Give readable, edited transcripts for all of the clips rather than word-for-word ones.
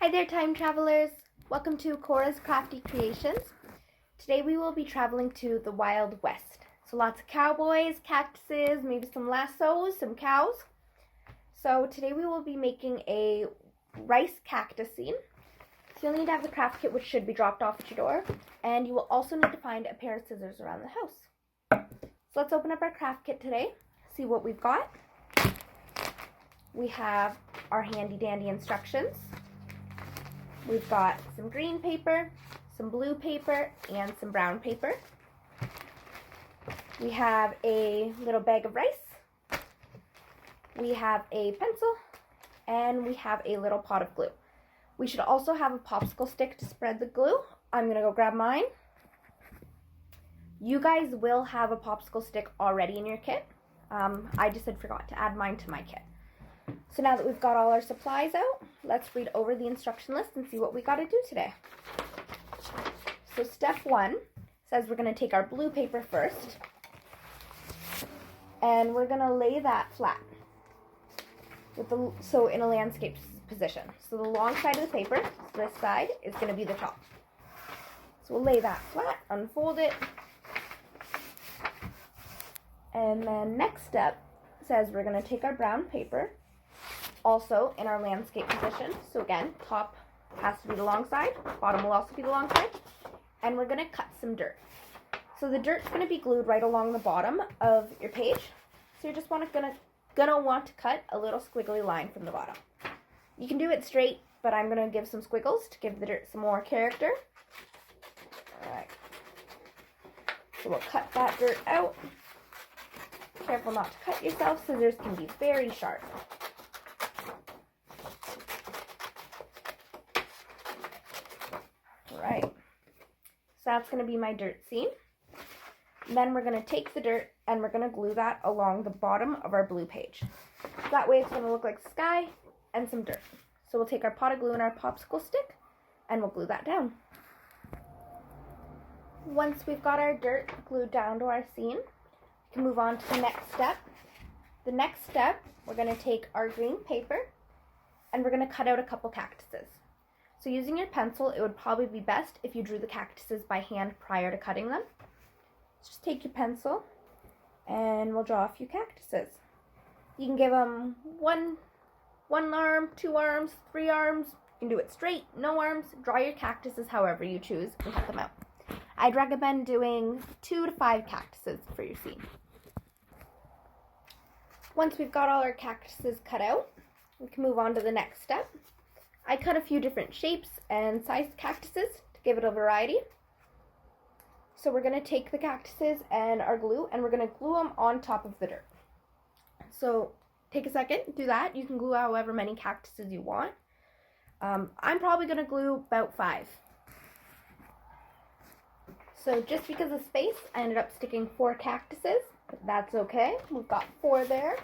Hi there, time travelers. Welcome to Cora's Crafty Creations. Today we will be traveling to the Wild West. So lots of cowboys, cactuses, maybe some lassos, some cows. So today we will be making a rice cactus scene. So you'll need to have the craft kit, which should be dropped off at your door. And you will also need to find a pair of scissors around the house. So let's open up our craft kit today, see what we've got. We have our handy dandy instructions. We've got some green paper, some blue paper, and some brown paper. We have a little bag of rice. We have a pencil, and we have a little pot of glue. We should also have a popsicle stick to spread the glue. I'm going to go grab mine. You guys will have a popsicle stick already in your kit. I just had forgot to add mine to my kit. So now that we've got all our supplies out, let's read over the instruction list and see what we got to do today. So step 1 says we're going to take our blue paper first, and we're going to lay that flat so in a landscape position. So the long side of the paper, this side, is going to be the top. So we'll lay that flat, unfold it, and then next step says we're going to take our brown paper, also in our landscape position. So again, top has to be the long side, bottom will also be the long side, and we're going to cut some dirt. So the dirt's going to be glued right along the bottom of your page. So you're just gonna want to cut a little squiggly line from the bottom. You can do it straight, but I'm going to give some squiggles to give the dirt some more character. Alright, so we'll cut that dirt out. Careful not to cut yourself, scissors can be very sharp. Alright, so that's going to be my dirt scene. Then we're going to take the dirt and we're going to glue that along the bottom of our blue page. That way it's going to look like sky and some dirt. So we'll take our pot of glue and our popsicle stick and we'll glue that down. Once we've got our dirt glued down to our scene, we can move on to the next step. The next step, we're going to take our green paper and we're going to cut out a couple cactuses. So using your pencil, it would probably be best if you drew the cactuses by hand prior to cutting them. Just take your pencil and we'll draw a few cactuses. You can give them one arm, 2 arms, 3 arms. You can do it straight, no arms. Draw your cactuses however you choose and cut them out. I'd recommend doing 2 to 5 cactuses for your scene. Once we've got all our cactuses cut out, we can move on to the next step. I cut a few different shapes and sized cactuses to give it a variety. So we're going to take the cactuses and our glue and we're going to glue them on top of the dirt. So take a second, do that. You can glue however many cactuses you want. I'm probably going to glue about 5. So just because of space, I ended up sticking 4 cactuses, but that's okay. We've got 4 there.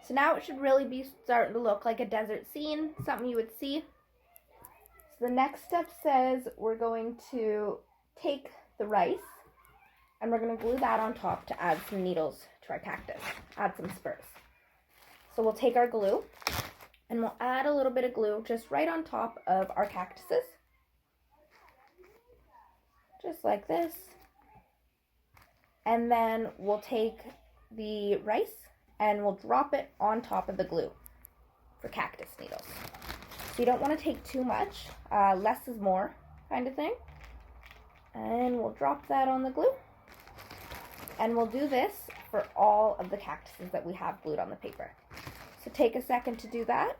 So now it should really be starting to look like a desert scene, something you would see. So the next step says we're going to take the rice and we're going to glue that on top to add some needles to our cactus, add some spurs. So we'll take our glue and we'll add a little bit of glue just right on top of our cactuses. Just like this. And then we'll take the rice and we'll drop it on top of the glue for cactus needles. So you don't want to take too much, less is more kind of thing. And we'll drop that on the glue. And we'll do this for all of the cactuses that we have glued on the paper. So take a second to do that.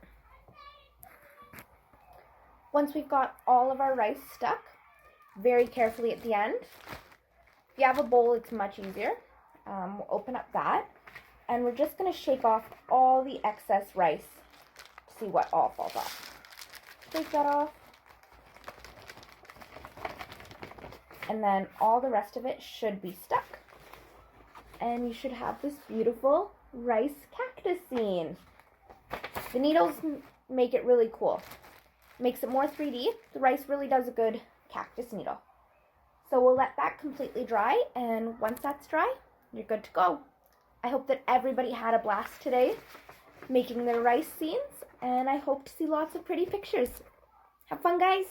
Once we've got all of our rice stuck, very carefully at the end, if you have a bowl, it's much easier. We'll open up that. And we're just going to shake off all the excess rice to see what all falls off. Shake that off. And then all the rest of it should be stuck. And you should have this beautiful rice cactus scene. The needles make it really cool. Makes it more 3D. The rice really does a good cactus needle. So we'll let that completely dry, and once that's dry, you're good to go. I hope that everybody had a blast today making their rice scenes, and I hope to see lots of pretty pictures. Have fun, guys!